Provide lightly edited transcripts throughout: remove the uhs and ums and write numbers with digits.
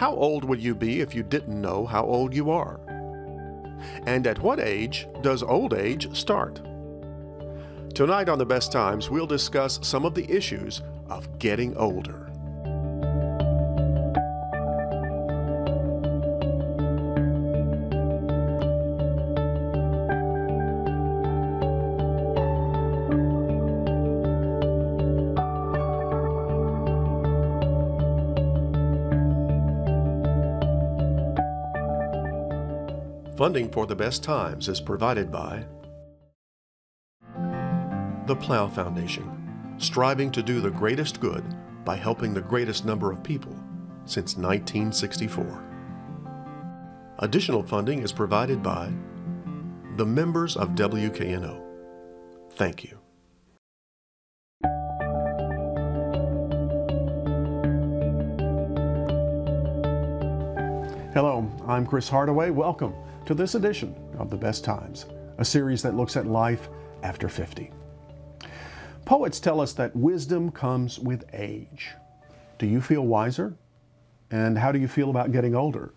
How old would you be if you didn't know how old you are? And at what age does old age start? Tonight on The Best Times, we'll discuss some of the issues of getting older. Funding for The Best Times is provided by the Plow Foundation, striving to do the greatest good by helping the greatest number of people since 1964. Additional funding is provided by the members of WKNO. Thank you. Hello, I'm Chris Hardaway. Welcome to this edition of The Best Times, a series that looks at life after 50. Poets tell us that wisdom comes with age. Do you feel wiser? And how do you feel about getting older?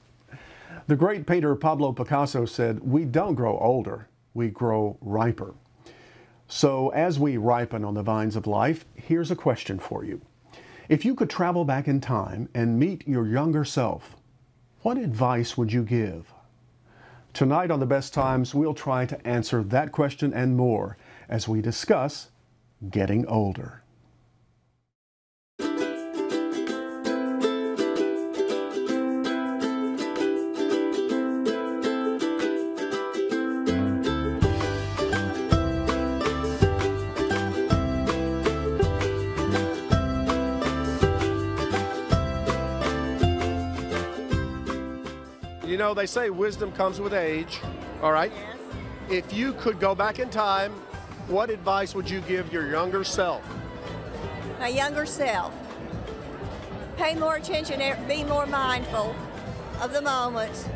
The great painter Pablo Picasso said, "We don't grow older, we grow riper." So as we ripen on the vines of life, here's a question for you. If you could travel back in time and meet your younger self, what advice would you give? Tonight on The Best Times, we'll try to answer that question and more as we discuss getting older. You know, they say wisdom comes with age, all right? Yes. If you could go back in time, what advice would you give your younger self? My younger self. Pay more attention, be more mindful of the moments.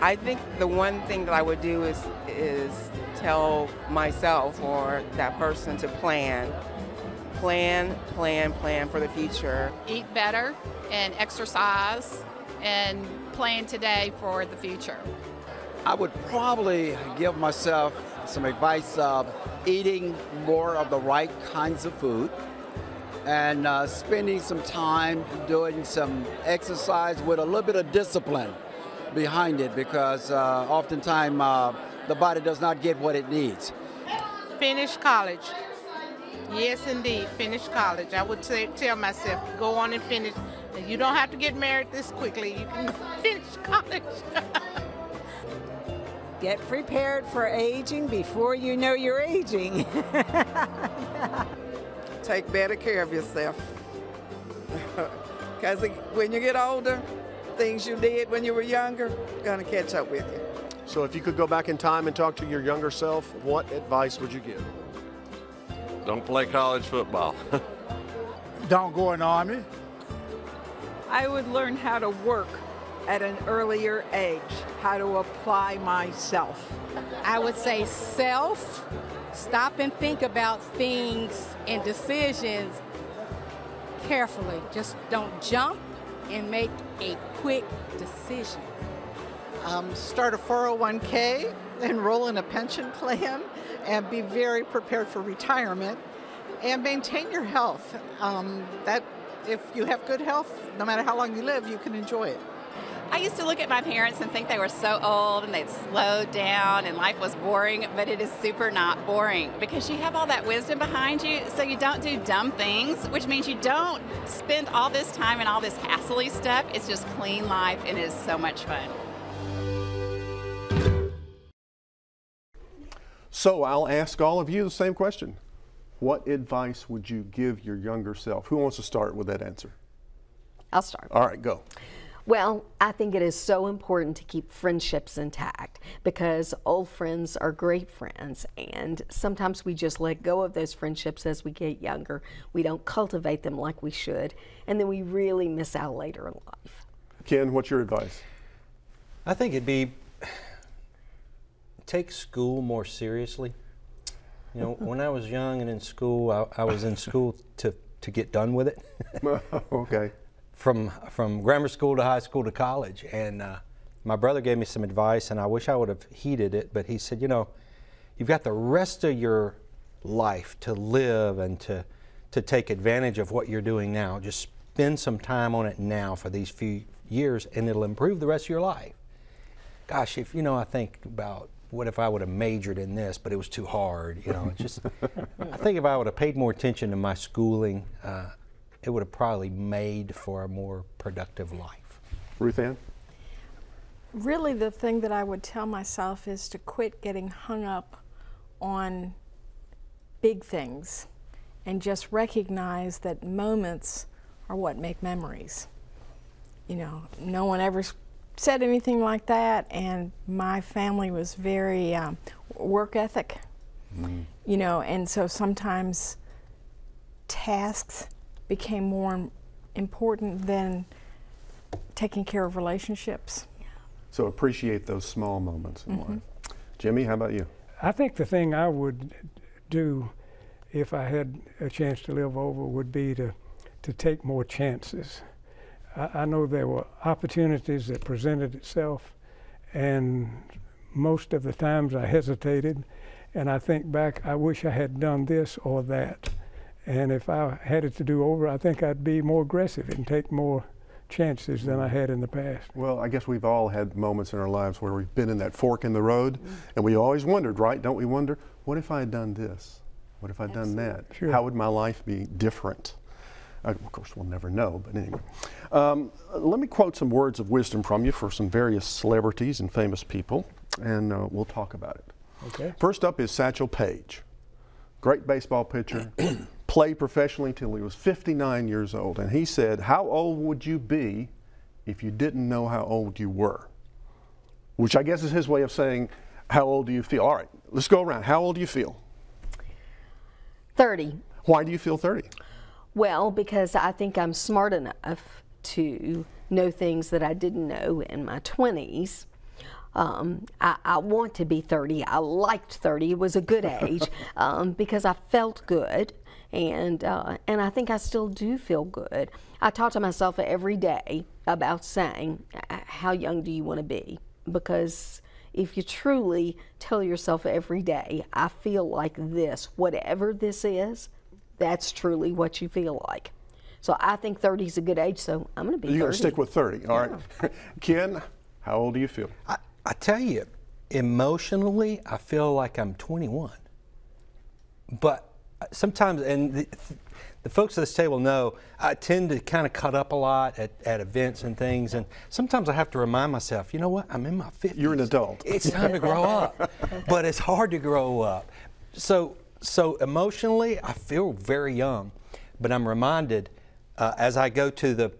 I think the one thing that I would do is tell myself or that person to plan for the future. Eat better and exercise and plan today for the future. I would probably give myself some advice of eating more of the right kinds of food and spending some time doing some exercise with a little bit of discipline behind it, because oftentimes the body does not get what it needs. Finish college. Yes, indeed, finish college. I would tell myself, go on and finish. You don't have to get married this quickly. You can finish college. Get prepared for aging before you know you're aging. Take better care of yourself. Because when you get older, things you did when you were younger are going to catch up with you. So if you could go back in time and talk to your younger self, what advice would you give? Don't play college football. Don't go in the Army. I would learn how to work at an earlier age, how to apply myself. I would say self, stop and think about things and decisions carefully. Just don't jump and make a quick decision. Start a 401k, enroll in a pension plan, and be very prepared for retirement, and maintain your health. If you have good health, no matter how long you live, you can enjoy it. I used to look at my parents and think they were so old and they'd slowed down and life was boring, but it is super not boring because you have all that wisdom behind you, so you don't do dumb things, which means you don't spend all this time and all this hassly stuff. It's just clean life and it is so much fun. So I'll ask all of you the same question. What advice would you give your younger self? Who wants to start with that answer? I'll start. All right, go. Well, I think it is so important to keep friendships intact because old friends are great friends, and sometimes we just let go of those friendships as we get younger. We don't cultivate them like we should, and then we really miss out later in life. Ken, what's your advice? I think it'd be take school more seriously. You know, when I was young and in school, I was in school to get done with it. Okay. from grammar school to high school to college. And my brother gave me some advice, and I wish I would have heeded it, but he said, you know, you've got the rest of your life to live and to take advantage of what you're doing now. Just spend some time on it now for these few years, and it'll improve the rest of your life. Gosh, if, you know, I think about what if I would have majored in this, but it was too hard, you know, it's just, I think if I would have paid more attention to my schooling, it would have probably made for a more productive life. Ruth Ann? Really, the thing that I would tell myself is to quit getting hung up on big things and just recognize that moments are what make memories. You know, no one ever said anything like that, and my family was very work ethic, you know, and so sometimes tasks became more important than taking care of relationships. So appreciate those small moments in life. Jimmy, how about you? I think the thing I would do if I had a chance to live over would be to take more chances. I know there were opportunities that presented itself, and most of the times I hesitated, and I think back, I wish I had done this or that. And if I had it to do over, I think I'd be more aggressive and take more chances than I had in the past. Well, I guess we've all had moments in our lives where we've been in that fork in the road, and we always wondered, right? Don't we wonder, what if I had done this? What if I'd done that? Sure. How would my life be different? Of course, we'll never know, but anyway. Let me quote some words of wisdom from you for some various celebrities and famous people, and we'll talk about it. Okay. First up is Satchel Paige. Great baseball pitcher, played professionally till he was 59 years old, and he said, how old would you be if you didn't know how old you were? Which I guess is his way of saying, how old do you feel? All right, let's go around. How old do you feel? 30. Why do you feel 30? Well, because I think I'm smart enough to know things that I didn't know in my 20s. I want to be 30. I liked 30. It was a good age because I felt good, and I think I still do feel good. I talk to myself every day about saying, how young do you want to be? Because if you truly tell yourself every day, I feel like this, whatever this is, that's truly what you feel like. So I think 30 is a good age, so I'm going to be 30. You're going to stick with 30, all right. Ken, how old do you feel? I tell you, emotionally, I feel like I'm 21. But sometimes, and the folks at this table know, I tend to kind of cut up a lot at events and things, and sometimes I have to remind myself, you know what, I'm in my 50s. You're an adult. It's time to grow up. But it's hard to grow up. So emotionally, I feel very young, but I'm reminded as I go to the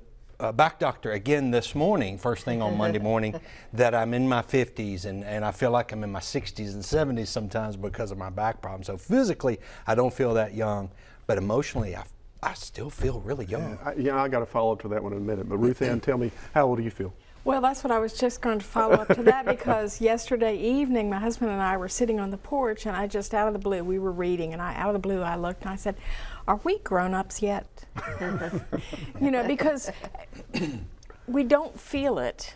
back doctor again this morning, first thing on Monday morning, that I'm in my 50s, and I feel like I'm in my 60s and 70s sometimes because of my back problem. So physically, I don't feel that young, but emotionally, I still feel really young. Yeah, I got to follow up to that one in a minute. But Ruth Ann, tell me, how old do you feel? Well, that's what I was just going to follow up to that, because yesterday evening my husband and I were sitting on the porch, and I just out of the blue, we were reading, and out of the blue I looked and I said, are we grown-ups yet? You know, because we don't feel it.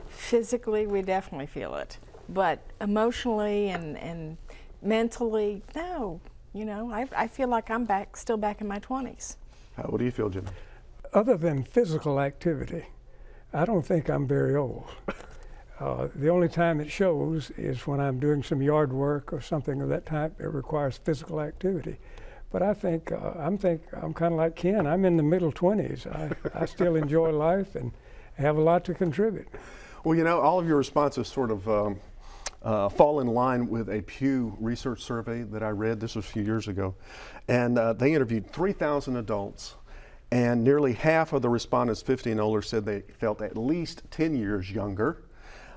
Physically, we definitely feel it. But emotionally and mentally, no. You know, I feel like I'm still back in my 20s. How old do you feel, Jimmy? Other than physical activity, I don't think I'm very old. The only time it shows is when I'm doing some yard work or something of that type that requires physical activity. But I think I'm kind of like Ken. I'm in the middle 20s. I still enjoy life and have a lot to contribute. Well, you know, all of your responses sort of fall in line with a Pew Research survey that I read. This was a few years ago. And they interviewed 3,000 adults. And nearly half of the respondents 50 and older said they felt at least 10 years younger.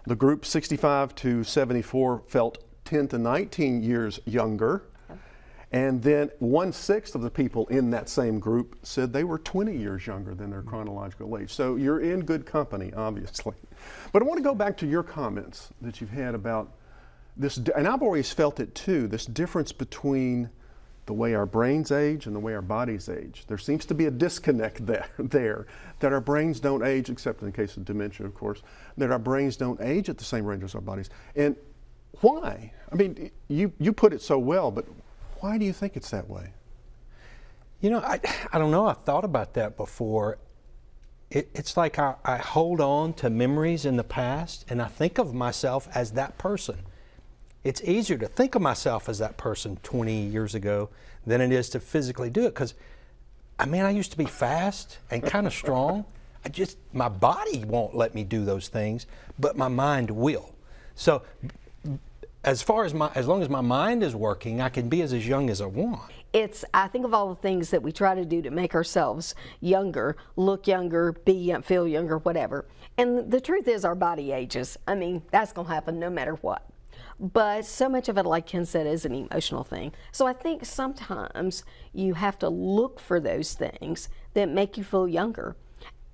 The group 65 to 74 felt 10 to 19 years younger. And then 1/6 of the people in that same group said they were 20 years younger than their chronological age. So you're in good company, obviously. But I want to go back to your comments that you've had about this, and I've always felt it too, this difference between the way our brains age and the way our bodies age. There seems to be a disconnect there, that our brains don't age, except in the case of dementia, of course, that our brains don't age at the same rate as our bodies. And why? I mean, you put it so well, but why do you think it's that way? You know, I don't know. I've thought about that before. It's like I hold on to memories in the past, and I think of myself as that person. It's easier to think of myself as that person 20 years ago than it is to physically do it, because, I mean, I used to be fast and kind of strong. My body won't let me do those things, but my mind will. So as long as my mind is working, I can be as young as I want. I think of all the things that we try to do to make ourselves younger, look younger, feel younger, whatever. And the truth is our body ages. I mean, that's going to happen no matter what. But so much of it, like Ken said, is an emotional thing. So I think sometimes you have to look for those things that make you feel younger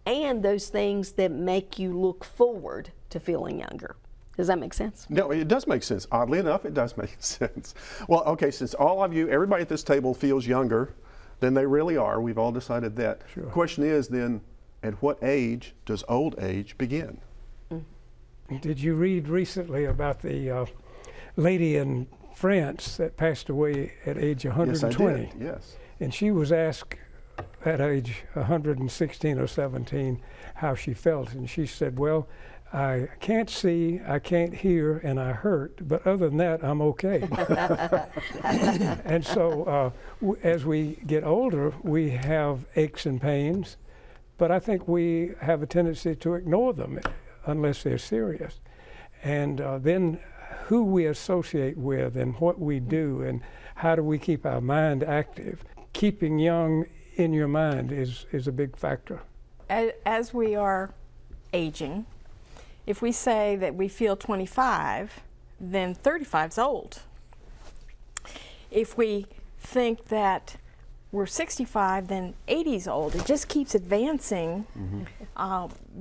and those things that make you look forward to feeling younger. Does that make sense? No, it does make sense. Oddly enough, it does make sense. Well, okay, since all of you, everybody at this table feels younger than they really are, we've all decided that. Sure. The question is then, at what age does old age begin? Did you read recently about the lady in France that passed away at age 120? Yes, I did, yes. And she was asked at age 116 or 17 how she felt, and she said, well, I can't see, I can't hear, and I hurt, but other than that, I'm okay. And so as we get older, we have aches and pains, but I think we have a tendency to ignore them unless they're serious. And then who we associate with and what we do and how do we keep our mind active. Keeping young in your mind is a big factor. As we are aging, if we say that we feel 25, then 35 is old. If we think that we're 65, then 80 is old. It just keeps advancing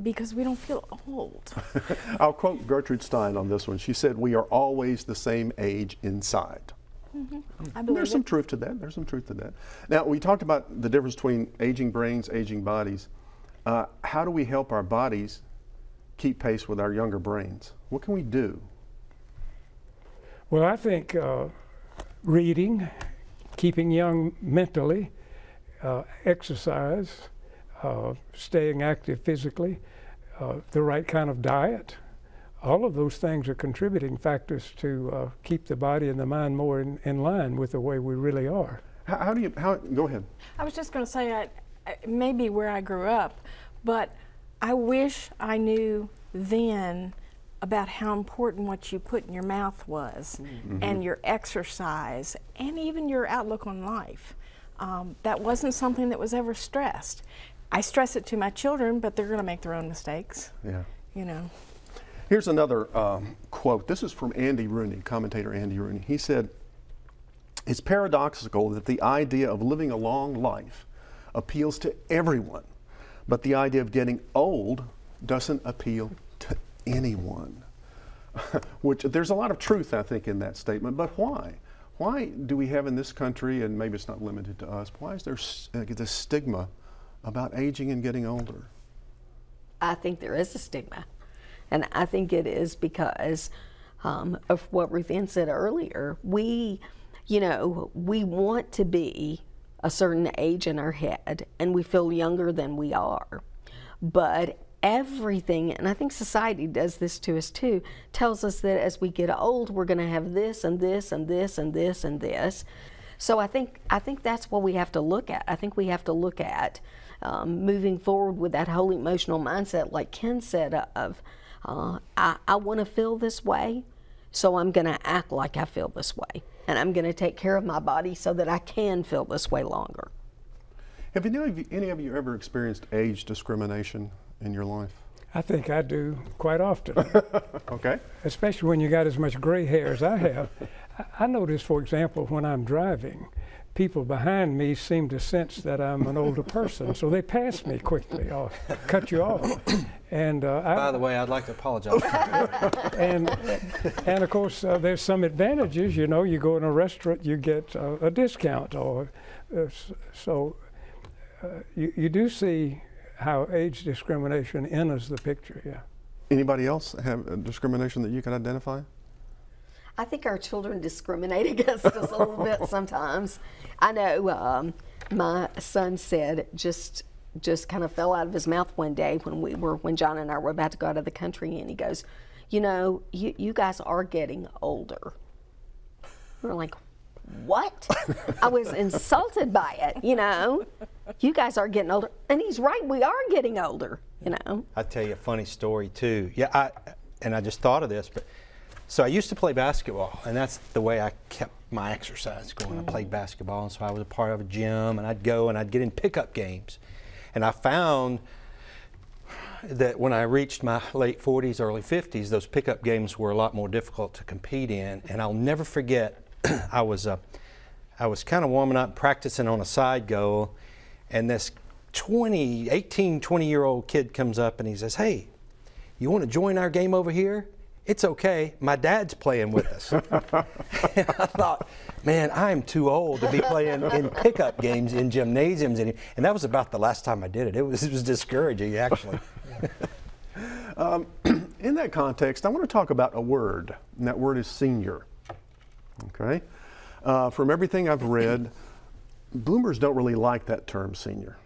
because we don't feel old. I'll quote Gertrude Stein on this one. She said, we are always the same age inside. I believe There's some truth to that. There's some truth to that. Now, we talked about the difference between aging brains, aging bodies. How do we help our bodies keep pace with our younger brains? What can we do? Well, I think reading, keeping young mentally, exercise, staying active physically, the right kind of diet, all of those things are contributing factors to keep the body and the mind more in line with the way we really are. Go ahead. I was just going to say, maybe where I grew up, but I wish I knew then about how important what you put in your mouth was, and your exercise, and even your outlook on life. That wasn't something that was ever stressed. I stress it to my children, but they're going to make their own mistakes. Yeah. You know. Here's another quote. This is from Andy Rooney, commentator Andy Rooney. He said, it's paradoxical that the idea of living a long life appeals to everyone, but the idea of getting old doesn't appeal to anyone. Which there's a lot of truth, I think, in that statement, but why? Why do we have in this country, and maybe it's not limited to us, why is there this stigma about aging and getting older? I think there is a stigma. And I think it is because of what Ruth Ann said earlier. We want to be a certain age in our head, and we feel younger than we are. But everything, and I think society does this to us too, tells us that as we get old, we're going to have this and this and this and this and this. So I think that's what we have to look at. I think we have to look at moving forward with that whole emotional mindset, like Ken said, of I want to feel this way, so I'm going to act like I feel this way. And I'm going to take care of my body so that I can feel this way longer. Have any of you ever experienced age discrimination in your life? I think I do quite often. Okay. Especially when you got as much gray hair as I have. I notice, for example, when I'm driving, people behind me seem to sense that I'm an older person, so they pass me quickly or cut you off. And by the way, I'd like to apologize. and of course, there's some advantages. You know, you go in a restaurant, you get a discount, or you do see how age discrimination enters the picture. Yeah. Anybody else have a discrimination that you can identify? I think our children discriminate against us a little bit sometimes. I know my son said just kind of fell out of his mouth one day when John and I were about to go out of the country, and he goes, "You know, you guys are getting older." We're like, "What?" I was insulted by it. You know, you guys are getting older, and he's right. We are getting older. You know. I'll tell you a funny story too. Yeah, I just thought of this, but. So I used to play basketball, and that's the way I kept my exercise going. I played basketball, and so I was a part of a gym, and I'd go and I'd get in pickup games. And I found that when I reached my late 40s, early 50s, those pickup games were a lot more difficult to compete in. And I'll never forget, I was kind of warming up, practicing on a side goal, and this 18, 20-year-old kid comes up and he says, "Hey, you want to join our game over here? It's okay, my dad's playing with us." And I thought, man, I'm too old to be playing in pickup games in gymnasiums. And that was about the last time I did it. It was discouraging, actually. In that context, I want to talk about a word, and that word is senior. Okay? From everything I've read, Bloomers don't really like that term senior.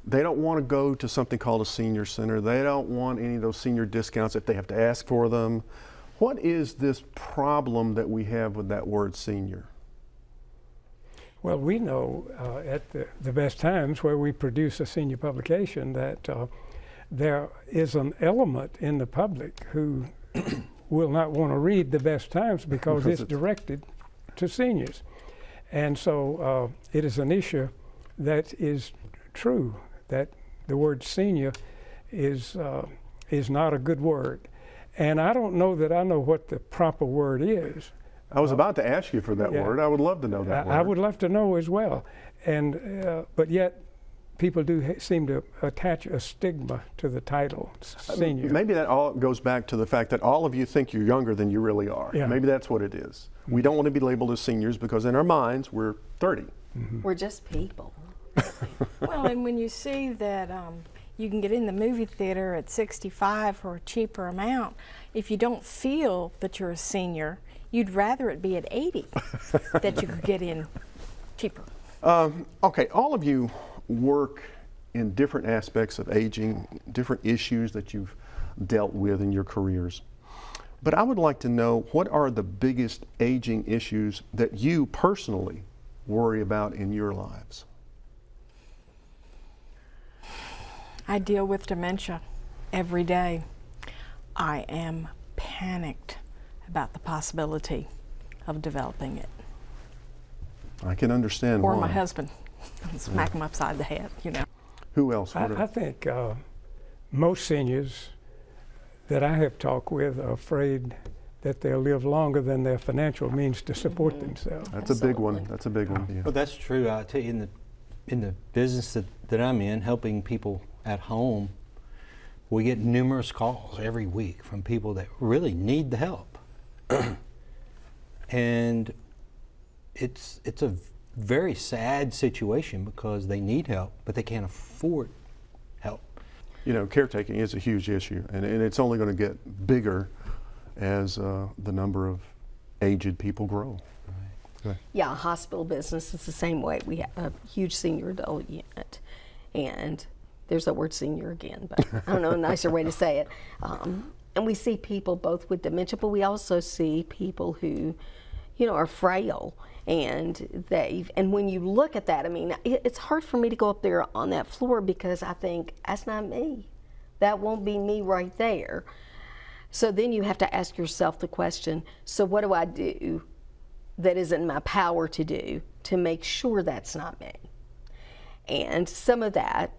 They don't want to go to something called a senior center. They don't want any of those senior discounts if they have to ask for them. What is this problem that we have with that word senior? Well, we know at the Best Times, where we produce a senior publication, that there is an element in the public who will not want to read the Best Times because it's directed to seniors. And so it is an issue that is true, that the word senior is not a good word. And I don't know that I know what the proper word is. I was about to ask you for that word. I would love to know that word. I would love to know as well. And but yet people do seem to attach a stigma to the title senior. Maybe that all goes back to the fact that all of you think you're younger than you really are. Yeah. Maybe that's what it is. We don't want to be labeled as seniors because in our minds we're 30. We're just people. Well, and when you see that you can get in the movie theater at 65 for a cheaper amount, if you don't feel that you're a senior, you'd rather it be at 80 that you could get in cheaper. Okay, all of you work in different aspects of aging, different issues that you've dealt with in your careers. But I would like to know, what are the biggest aging issues that you personally worry about in your lives? I deal with dementia every day. I am panicked about the possibility of developing it. I can understand or why. my husband. Smack him upside the head, you know. Who else? I think most seniors that I have talked with are afraid that they'll live longer than their financial means to support themselves. That's a big one. That's a big one. Yeah. Well, that's true. I tell you, in the business that I'm in, helping people at home, we get numerous calls every week from people that really need the help. And it's a very sad situation because they need help, but they can't afford help. You know, caretaking is a huge issue, and it's only going to get bigger as the number of aged people grow. Right. Yeah, hospital business is the same way. We have a huge senior adult unit, and there's that word senior again, but I don't know a nicer way to say it. And we see people both with dementia, but we also see people who, you know, are frail. And when you look at that, I mean, it's hard for me to go up there on that floor because I think, that's not me. That won't be me right there. So then you have to ask yourself the question, so what do I do that isn't in my power to do to make sure that's not me? And some of that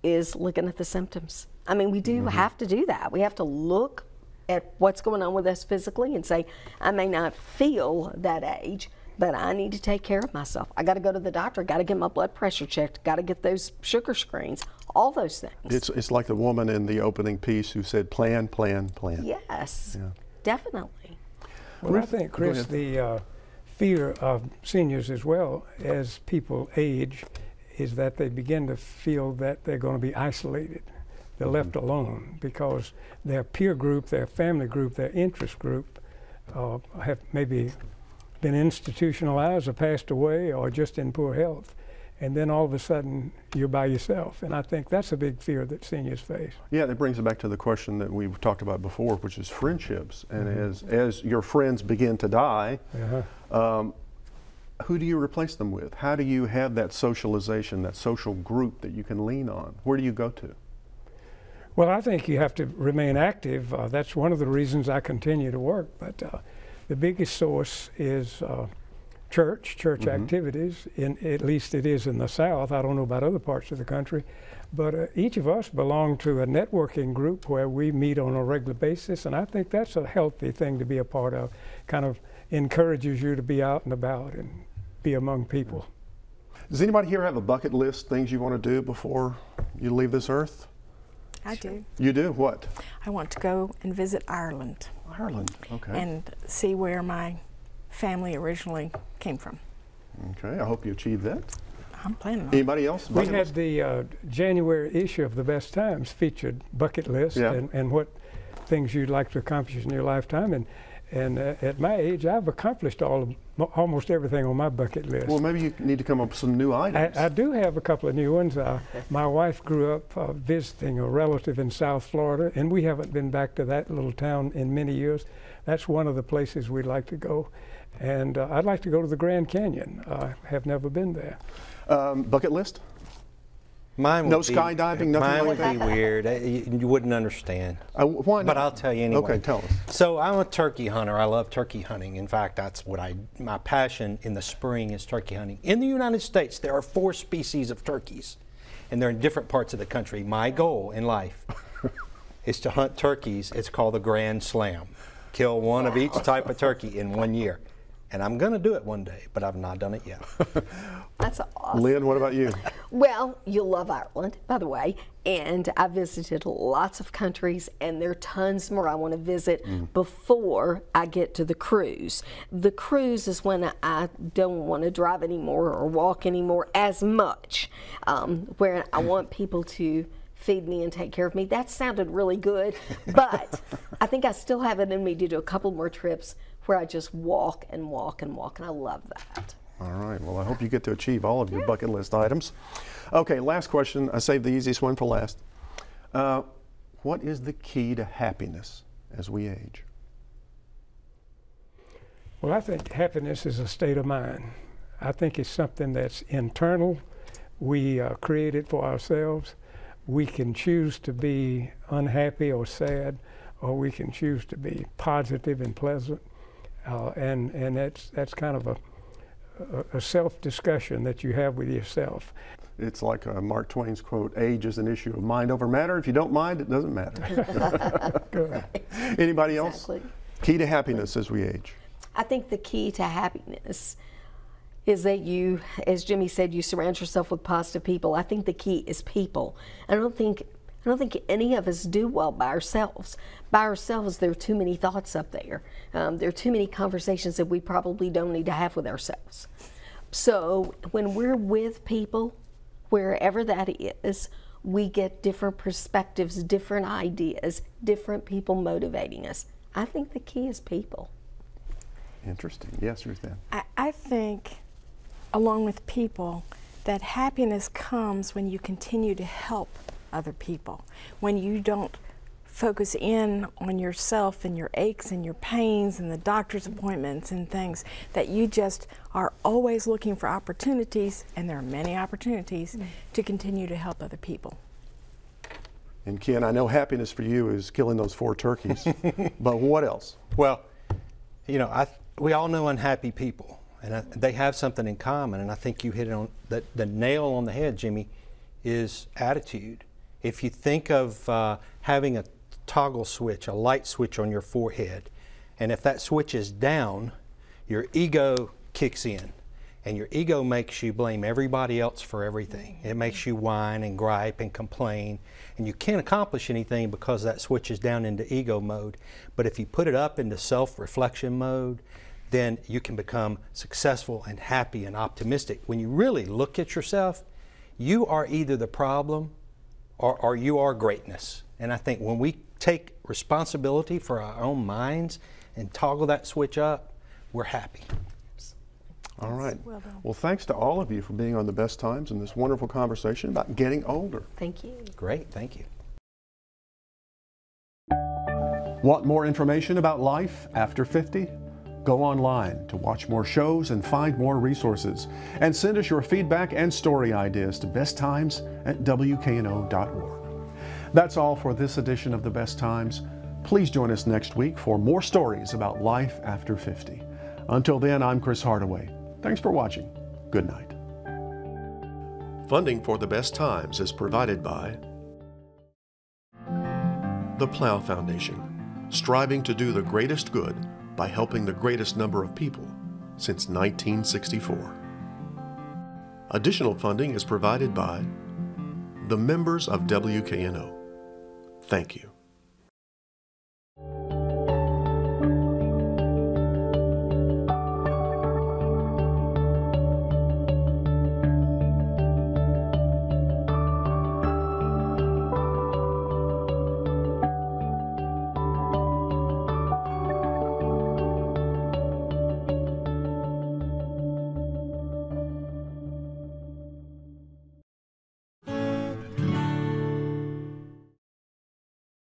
is looking at the symptoms. I mean, we do have to do that. We have to look at what's going on with us physically and say, I may not feel that age, but I need to take care of myself. I got to go to the doctor, got to get my blood pressure checked, got to get those sugar screens, all those things. It's like the woman in the opening piece who said, plan, plan, plan. Yes, yeah. Definitely. Well, I think, Chris, the fear of seniors as well as people age is that they begin to feel that they're going to be isolated. They're left alone because their peer group, their family group, their interest group have maybe been institutionalized or passed away or just in poor health. And then all of a sudden you're by yourself. And I think that's a big fear that seniors face. Yeah, that brings it back to the question that we've talked about before, which is friendships. And as your friends begin to die, who do you replace them with? How do you have that socialization, that social group that you can lean on? Where do you go to? Well, I think you have to remain active. That's one of the reasons I continue to work. But the biggest source is church activities. At least it is in the South. I don't know about other parts of the country. But each of us belong to a networking group where we meet on a regular basis. And I think that's a healthy thing to be a part of. Kind of encourages you to be out and about and be among people. Does anybody here have a bucket list, things you want to do before you leave this earth? I do. You do? What? I want to go and visit Ireland. Ireland, okay. And see where my family originally came from. Okay, I hope you achieve that. I'm planning on Anybody else? We had the January issue of the Best Times featured bucket list and what things you'd like to accomplish in your lifetime. And at my age, I've accomplished almost everything on my bucket list. Well, maybe you need to come up with some new items. I do have a couple of new ones. My wife grew up visiting a relative in South Florida, and we haven't been back to that little town in many years. That's one of the places we'd like to go. And I'd like to go to the Grand Canyon. I have never been there. Bucket list? Mine would no skydiving, nothing mine like would that? be weird. You wouldn't understand. Why not? But I'll tell you anyway. Okay, tell us. So I'm a turkey hunter. I love turkey hunting. In fact, that's what my passion in the spring is turkey hunting. In the United States, there are 4 species of turkeys, and they're in different parts of the country. My goal in life is to hunt turkeys. It's called the Grand Slam. Kill one of each type of turkey in 1 year. And I'm going to do it one day, but I've not done it yet. That's awesome. Lynn, what about you? Well, you'll love Ireland, by the way. And I visited lots of countries, and there are tons more I want to visit before I get to the cruise. The cruise is when I don't want to drive anymore or walk anymore as much, where I want people to feed me and take care of me. That sounded really good, but I think I still have it in me to do a couple more trips where I just walk and walk and walk, and I love that. All right, well, I hope you get to achieve all of your bucket list items. Okay, last question. I saved the easiest one for last. What is the key to happiness as we age? Well, I think happiness is a state of mind. I think it's something that's internal. We create it for ourselves. We can choose to be unhappy or sad, or we can choose to be positive and pleasant. And that's kind of a self-discussion that you have with yourself. It's like Mark Twain's quote, age is an issue of mind over matter. If you don't mind, it doesn't matter. Good. Anybody else? Exactly. Key to happiness as we age? I think the key to happiness is that you, as Jimmy said, you surround yourself with positive people. I think the key is people. I don't think any of us do well by ourselves. By ourselves, there are too many thoughts up there. There are too many conversations that we probably don't need to have with ourselves. So when we're with people, wherever that is, we get different perspectives, different ideas, different people motivating us. I think the key is people. Interesting. Yes, Ruth Ann. I think, along with people, that happiness comes when you continue to help other people, when you don't focus in on yourself and your aches and your pains and the doctor's appointments and things, that you just are always looking for opportunities, and there are many opportunities, to continue to help other people. And Ken, I know happiness for you is killing those 4 turkeys, but what else? Well, you know, we all know unhappy people, and they have something in common, and I think you hit it on the nail on the head, Jimmy, is attitude. If you think of having a toggle switch, a light switch on your forehead, and if that switch is down, your ego kicks in. And your ego makes you blame everybody else for everything. It makes you whine and gripe and complain. And you can't accomplish anything because that switches down into ego mode. But if you put it up into self-reflection mode, then you can become successful and happy and optimistic. When you really look at yourself, you are either the problem or you are greatness. And I think when we take responsibility for our own minds and toggle that switch up, we're happy. All right. Well, thanks to all of you for being on The Best Times in this wonderful conversation about getting older. Thank you. Great, thank you. Want more information about life after 50? Go online to watch more shows and find more resources. And send us your feedback and story ideas to besttimes@wkno.org. That's all for this edition of The Best Times. Please join us next week for more stories about life after 50. Until then, I'm Chris Hardaway. Thanks for watching. Good night. Funding for The Best Times is provided by the Plow Foundation, striving to do the greatest good by helping the greatest number of people since 1964. Additional funding is provided by the members of WKNO. Thank you.